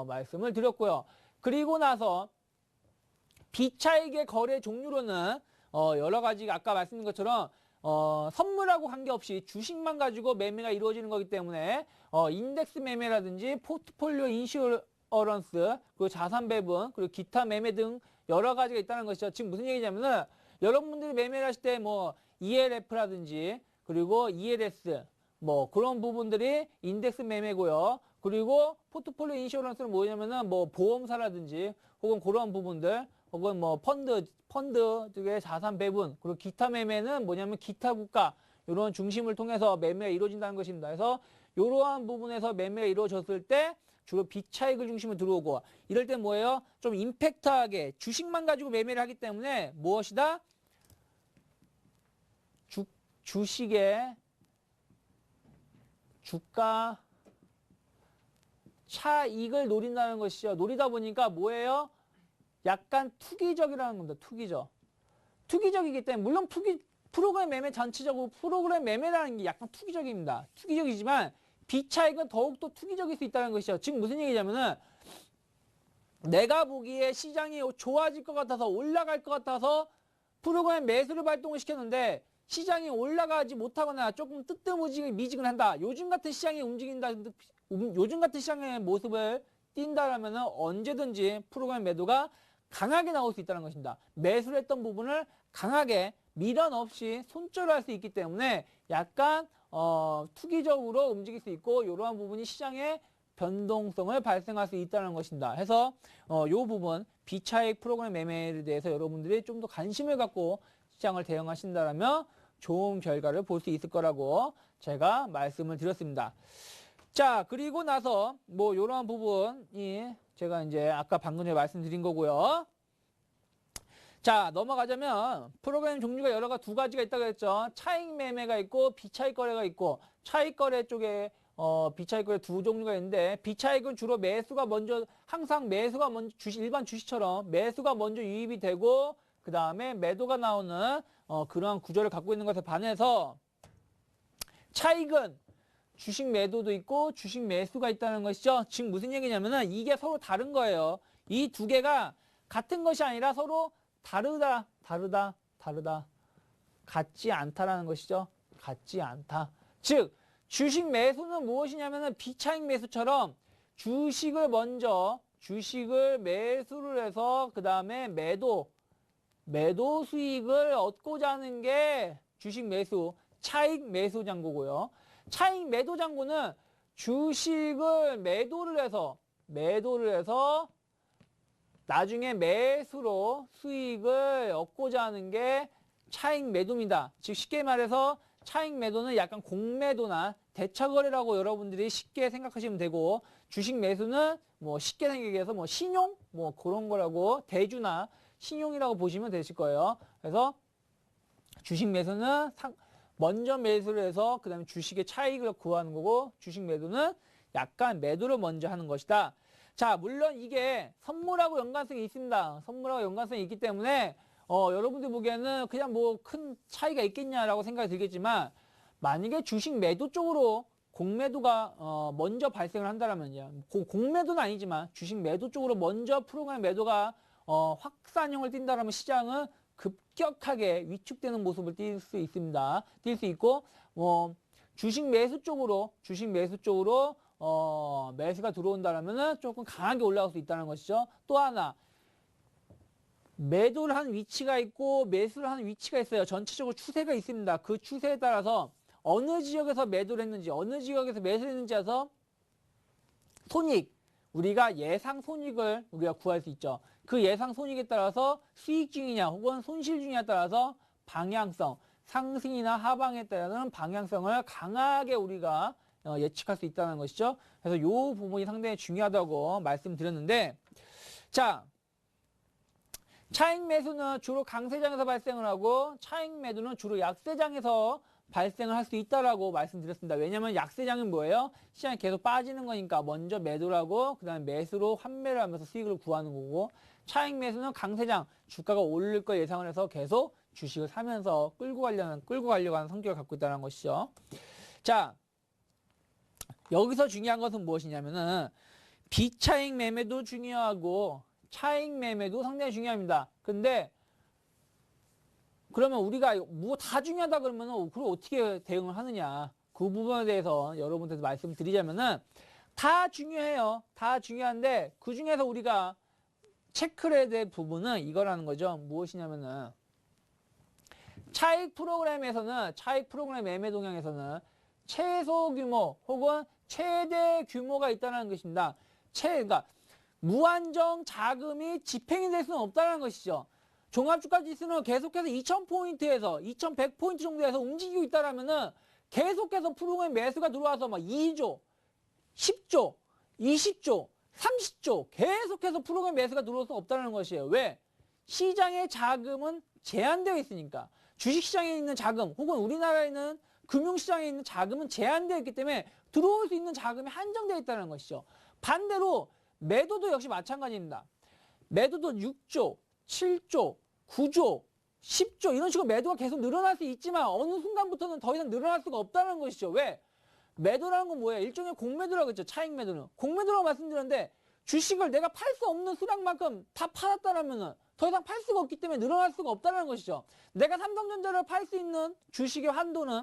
말씀을 드렸고요. 그리고 나서 비차익의 거래 종류로는 여러 가지 아까 말씀드린 것처럼 선물하고 관계없이 주식만 가지고 매매가 이루어지는 거기 때문에 인덱스 매매라든지 포트폴리오 인슈어런스, 그리고 자산 배분, 그리고 기타 매매 등 여러 가지가 있다는 것이죠. 지금 무슨 얘기냐면은 여러분들이 매매를 하실 때 뭐 ELF라든지 그리고 ELS 뭐 그런 부분들이 인덱스 매매고요. 그리고 포트폴리오 인슈어런스는 뭐냐면은 뭐 보험사라든지 혹은 그런 부분들 혹은 뭐 펀드 등의 자산 배분, 그리고 기타 매매는 뭐냐면 기타 국가 이런 중심을 통해서 매매가 이루어진다는 것입니다. 그래서 이러한 부분에서 매매가 이루어졌을 때 주로 비차익을 중심으로 들어오고, 이럴 때 뭐예요? 좀 임팩트하게 주식만 가지고 매매를 하기 때문에 무엇이다? 주식의 주가 차익을 노린다는 것이죠. 노리다 보니까 뭐예요? 약간 투기적이라는 겁니다. 투기적이기 때문에 물론 프로그램 매매 전체적으로 프로그램 매매라는 게 약간 투기적입니다. 투기적이지만 비차익은 더욱더 투기적일 수 있다는 것이죠. 지금 무슨 얘기냐면은 내가 보기에 시장이 좋아질 것 같아서 올라갈 것 같아서 프로그램 매수를 발동을 시켰는데 시장이 올라가지 못하거나 조금 뜨뜻미지근 한다. 요즘 같은 시장이 요즘 같은 시장의 모습을 띈다라면 언제든지 프로그램 매도가 강하게 나올 수 있다는 것입니다. 매수를 했던 부분을 강하게 미련 없이 손절할 수 있기 때문에 약간 투기적으로 움직일 수 있고 이러한 부분이 시장의 변동성을 발생할 수 있다는 것입니다. 해서 이 부분 비차익 프로그램 매매에 대해서 여러분들이 좀 더 관심을 갖고 시장을 대응하신다면 좋은 결과를 볼 수 있을 거라고 제가 말씀을 드렸습니다. 자, 그리고 나서 뭐 이러한 부분이 제가 이제 아까 방금 전에 말씀드린 거고요. 자, 넘어가자면 프로그램 종류가 두 가지가 있다고 했죠. 차익 매매가 있고 비차익 거래가 있고, 차익 거래 쪽에 비차익 거래 두 종류가 있는데, 비차익은 주로 매수가 먼저 일반 주식처럼 매수가 먼저 유입이 되고 그 다음에 매도가 나오는 그러한 구조를 갖고 있는 것에 반해서 차익은 주식 매도도 있고 주식 매수가 있다는 것이죠. 지금 무슨 얘기냐면은 이게 서로 다른 거예요. 이 두 개가 같은 것이 아니라 서로 다르다. 같지 않다라는 것이죠. 같지 않다. 즉, 주식 매수는 무엇이냐면은 비차익 매수처럼 주식을 매수를 해서 그 다음에 매도 수익을 얻고자 하는 게 주식 매수, 차익 매수 장고고요. 차익 매도 장고는 주식을 매도를 해서 나중에 매수로 수익을 얻고자 하는 게 차익 매도입니다. 즉 쉽게 말해서 차익 매도는 약간 공매도나 대차거래라고 여러분들이 쉽게 생각하시면 되고, 주식 매수는 뭐 쉽게 생각해서 뭐 신용 뭐 그런 거라고, 대주나 신용이라고 보시면 되실 거예요. 그래서 주식 매수는 먼저 매수를 해서 그 다음에 주식의 차익을 구하는 거고, 주식 매도는 약간 매도를 먼저 하는 것이다. 자, 물론 이게 선물하고 연관성이 있습니다. 선물하고 연관성이 있기 때문에 여러분들 보기에는 그냥 뭐 큰 차이가 있겠냐라고 생각이 들겠지만, 만약에 주식 매도 쪽으로 공매도가 먼저 발생을 한다면요, 공매도는 아니지만 주식 매도 쪽으로 먼저 프로그램 매도가 확산형을 띈다라면 시장은 급격하게 위축되는 모습을 띌 수 있습니다. 띌 수 있고, 주식 매수 쪽으로 매수가 들어온다라면은 조금 강하게 올라갈 수 있다는 것이죠. 또 하나, 매도를 한 위치가 있고 매수를 하는 위치가 있어요. 전체적으로 추세가 있습니다. 그 추세에 따라서 어느 지역에서 매도를 했는지, 어느 지역에서 매수를 했는지 해서 우리가 예상 손익을 우리가 구할 수 있죠. 그 예상 손익에 따라서 수익 중이냐 혹은 손실 중이냐에 따라서 방향성, 상승이나 하방에 따른 방향성을 강하게 우리가 예측할 수 있다는 것이죠. 그래서 이 부분이 상당히 중요하다고 말씀드렸는데, 자, 차익 매수는 주로 강세장에서 발생을 하고 차익 매도는 주로 약세장에서 발생을 할 수 있다라고 말씀드렸습니다. 왜냐하면 약세장은 뭐예요? 시장이 계속 빠지는 거니까 먼저 매도를 하고 그 다음에 매수로 환매를 하면서 수익을 구하는 거고, 차익 매수는 강세장, 주가가 오를 걸 예상을 해서 계속 주식을 사면서 끌고 가려고 하는 성격을 갖고 있다는 것이죠. 자, 여기서 중요한 것은 무엇이냐면은 비차익 매매도 중요하고 차익 매매도 상당히 중요합니다. 근데 그러면 우리가 뭐 다 중요하다 그러면은 그걸 어떻게 대응을 하느냐, 그 부분에 대해서 여러분들한테 말씀드리자면은 다 중요해요. 다 중요한데 그 중에서 우리가 체크를 해야 될 부분은 이거라는 거죠. 무엇이냐면은 차익 프로그램에서는, 차익 프로그램 매매 동향에서는 최소 규모 혹은 최대 규모가 있다는 것입니다. 그러니까 무한정 자금이 집행이 될 수는 없다는 것이죠. 종합주가지수는 계속해서 2000포인트에서 2100포인트 정도에서 움직이고 있다라면은 계속해서 프로그램 매수가 들어와서 막 2조, 10조, 20조, 30조 계속해서 프로그램 매수가 들어올 수 없다는 것이에요. 왜? 시장의 자금은 제한되어 있으니까. 주식시장에 있는 자금 혹은 우리나라에 있는 금융시장에 있는 자금은 제한되어 있기 때문에 들어올 수 있는 자금이 한정되어 있다는 것이죠. 반대로 매도도 역시 마찬가지입니다. 매도도 6조, 7조, 9조, 10조 이런 식으로 매도가 계속 늘어날 수 있지만 어느 순간부터는 더 이상 늘어날 수가 없다는 것이죠. 왜? 매도라는 건 뭐예요? 일종의 공매도라고 했죠. 차익 매도는. 공매도라고 말씀드렸는데 주식을 내가 팔 수 없는 수량만큼 다 팔았다라면은 더 이상 팔 수가 없기 때문에 늘어날 수가 없다는 것이죠. 내가 삼성전자를 팔 수 있는 주식의 한도는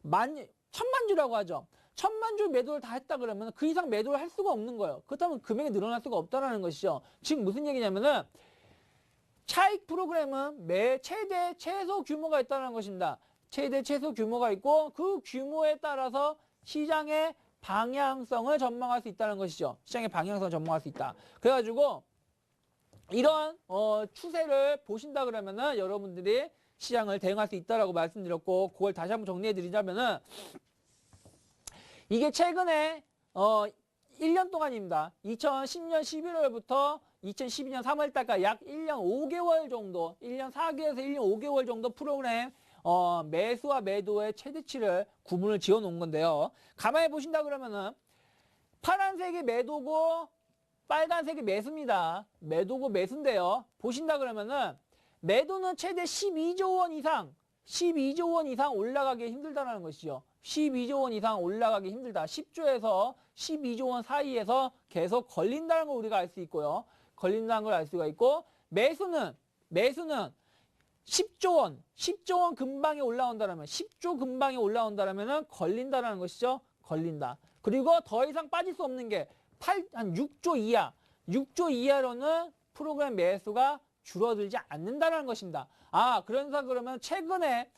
1000만 주라고 하죠. 1000만 주 매도를 다 했다 그러면 그 이상 매도를 할 수가 없는 거예요. 그렇다면 금액이 늘어날 수가 없다는 것이죠. 지금 무슨 얘기냐면은 차익 프로그램은 최대 최소 규모가 있다는 것입니다. 최대 최소 규모가 있고 그 규모에 따라서 시장의 방향성을 전망할 수 있다는 것이죠. 시장의 방향성을 전망할 수 있다. 그래가지고 이런 추세를 보신다 그러면은 여러분들이 시장을 대응할 수 있다라고 말씀드렸고, 그걸 다시 한번 정리해 드리자면은 이게 최근에 1년 동안입니다. 2010년 11월부터 2012년 3월달까지 약 1년 5개월 정도, 1년 4개월에서 1년 5개월 정도 프로그램 매수와 매도의 최대치를 구분을 지어 놓은 건데요. 가만히 보신다 그러면은 파란색이 매도고 빨간색이 매수입니다. 매도고 매수인데요. 보신다 그러면은 매도는 최대 12조 원 이상, 12조 원 이상 올라가기 힘들다는 것이죠. 12조 원 이상 올라가기 힘들다. 10조에서 12조 원 사이에서 계속 걸린다는 걸 우리가 알 수 있고요. 걸린다는 걸 알 수가 있고, 매수는 10조 원 근방에 올라온다라면, 10조 근방에 올라온다라면은 걸린다라는 것이죠. 걸린다. 그리고 더 이상 빠질 수 없는 게 한 6조 이하, 6조 이하로는 프로그램 매수가 줄어들지 않는다는 것입니다. 그래서 그러면 최근에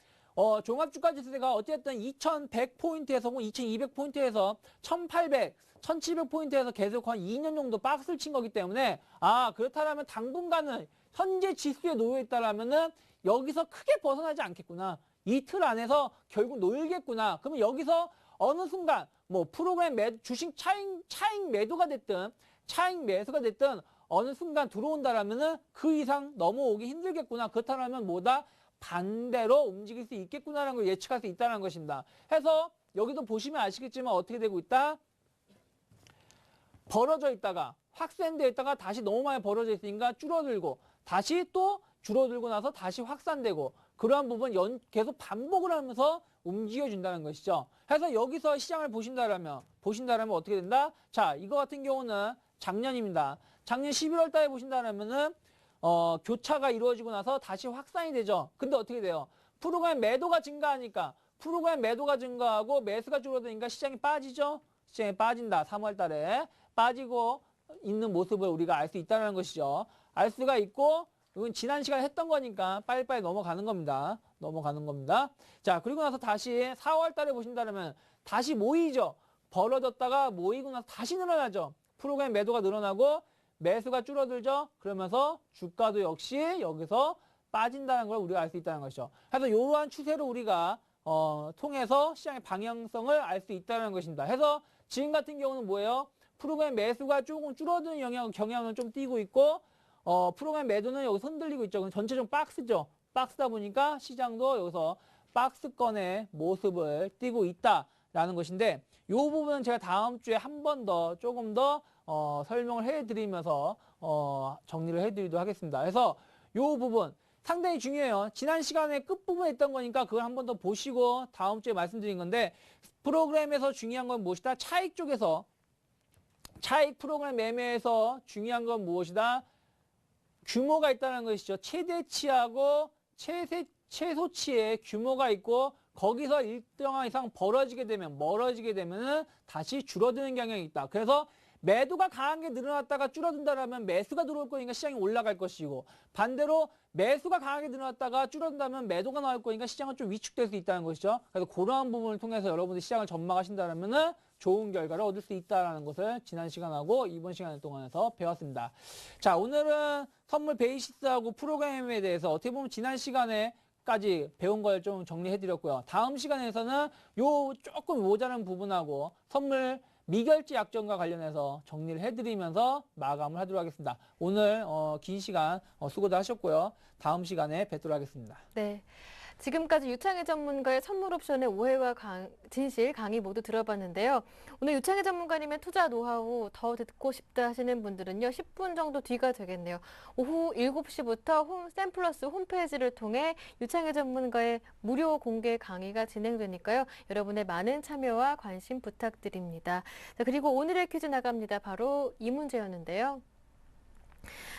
종합주가지수가 어쨌든 2100포인트에서 혹은 2200포인트에서 1800, 1700포인트에서 계속 한 2년 정도 박스를 친 거기 때문에 그렇다면 당분간은 현재 지수에 놓여 있다라면은 여기서 크게 벗어나지 않겠구나. 이 틀 안에서 결국 놀겠구나. 그러면 여기서 어느 순간 뭐 프로그램 주식 차익 매도가 됐든 차익 매수가 됐든 어느 순간 들어온다라면은 그 이상 넘어오기 힘들겠구나. 그렇다면 뭐다? 반대로 움직일 수 있겠구나라는 걸 예측할 수 있다는 것입니다. 해서 여기도 보시면 아시겠지만 어떻게 되고 있다? 벌어져 있다가 확산되어 있다가 다시 너무 많이 벌어져 있으니까 줄어들고 다시 또 줄어들고 나서 다시 확산되고, 그러한 부분 계속 반복을 하면서 움직여준다는 것이죠. 그래서 여기서 시장을 보신다라면 어떻게 된다? 자, 이거 같은 경우는 작년입니다. 작년 11월 달에 보신다라면은 교차가 이루어지고 나서 다시 확산이 되죠. 근데 어떻게 돼요? 프로그램 매도가 증가하고 매수가 줄어드니까 시장이 빠지죠. 시장이 빠진다. 3월 달에 빠지고 있는 모습을 우리가 알 수 있다는 것이죠. 알 수가 있고, 이건 지난 시간에 했던 거니까 빨리빨리 넘어가는 겁니다. 자, 그리고 나서 다시 4월 달에 보신다면 다시 모이죠. 벌어졌다가 모이고 나서 다시 늘어나죠. 프로그램 매도가 늘어나고 매수가 줄어들죠. 그러면서 주가도 역시 여기서 빠진다는 걸 우리가 알 수 있다는 것이죠. 그래서 이러한 추세를 우리가 통해서 시장의 방향성을 알 수 있다는 것입니다. 해서 지금 같은 경우는 뭐예요? 프로그램 매수가 조금 줄어드는 경향은 좀 띄고 있고 프로그램 매도는 여기서 흔들리고 있죠. 전체적으로 박스죠. 박스다 보니까 시장도 여기서 박스권의 모습을 띄고 있다라는 것인데 이 부분은 제가 다음 주에 한 번 더 조금 더 설명을 해드리면서 정리를 해드리도록 하겠습니다. 그래서 이 부분 상당히 중요해요. 지난 시간에 끝부분에 있던 거니까 그걸 한 번 더 보시고 다음 주에 말씀드린 건데 프로그램에서 중요한 건 무엇이다? 차익 쪽에서 차익 프로그램 매매에서 중요한 건 무엇이다? 규모가 있다는 것이죠. 최대치하고 최소치의 규모가 있고 거기서 일정한 이상 멀어지게 되면은 다시 줄어드는 경향이 있다. 그래서 매도가 강한 게 늘어났다가 줄어든다라면 매수가 들어올 거니까 시장이 올라갈 것이고 반대로 매수가 강하게 늘어났다가 줄어든다면 매도가 나올 거니까 시장은 좀 위축될 수 있다는 것이죠. 그래서 그러한 부분을 통해서 여러분들이 시장을 전망하신다면은 좋은 결과를 얻을 수 있다는 것을 지난 시간하고 이번 시간 동안에서 배웠습니다. 자, 오늘은 선물 베이시스하고 프로그램에 대해서 어떻게 보면 지난 시간에까지 배운 걸 좀 정리해드렸고요. 다음 시간에서는 요 조금 모자란 부분하고 선물 미결제 약정과 관련해서 정리를 해드리면서 마감을 하도록 하겠습니다. 오늘 긴 시간 수고도 하셨고요. 다음 시간에 뵙도록 하겠습니다. 네. 지금까지 유창희 전문가의 선물 옵션의 오해와 진실 강의 모두 들어봤는데요. 오늘 유창희 전문가님의 투자 노하우 더 듣고 싶다 하시는 분들은요. 10분 정도 뒤가 되겠네요. 오후 7시부터 샘플러스 홈페이지를 통해 유창희 전문가의 무료 공개 강의가 진행되니까요. 여러분의 많은 참여와 관심 부탁드립니다. 자, 그리고 오늘의 퀴즈 나갑니다. 바로 이 문제였는데요.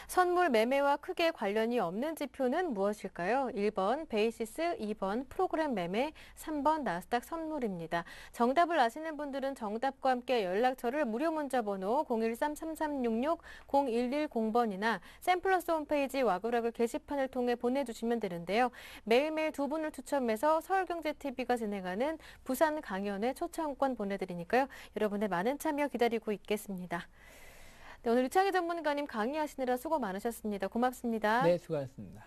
선물 매매와 크게 관련이 없는 지표는 무엇일까요? 1번 베이시스, 2번 프로그램 매매, 3번 나스닥 선물입니다. 정답을 아시는 분들은 정답과 함께 연락처를 무료 문자 번호 013-3366-0110번이나 샘플러스 홈페이지 와그라그 게시판을 통해 보내주시면 되는데요. 매일매일 두 분을 추첨해서 서울경제TV가 진행하는 부산 강연회 초청권 보내드리니까요. 여러분의 많은 참여 기다리고 있겠습니다. 네, 오늘 유창희 전문가님 강의하시느라 수고 많으셨습니다. 고맙습니다. 네, 수고하셨습니다.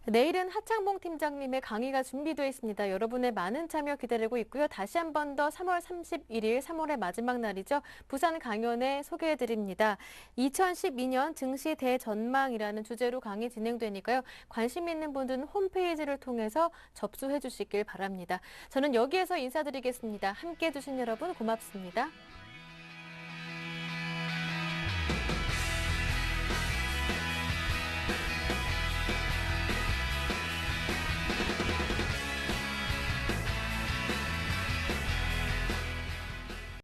내일은 하창봉 팀장님의 강의가 준비되어 있습니다. 여러분의 많은 참여 기다리고 있고요. 다시 한 번 더 3월 31일, 3월의 마지막 날이죠. 부산 강연회 소개해드립니다. 2012년 증시 대전망이라는 주제로 강의 진행되니까요. 관심 있는 분들은 홈페이지를 통해서 접수해 주시길 바랍니다. 저는 여기에서 인사드리겠습니다. 함께해 주신 여러분 고맙습니다.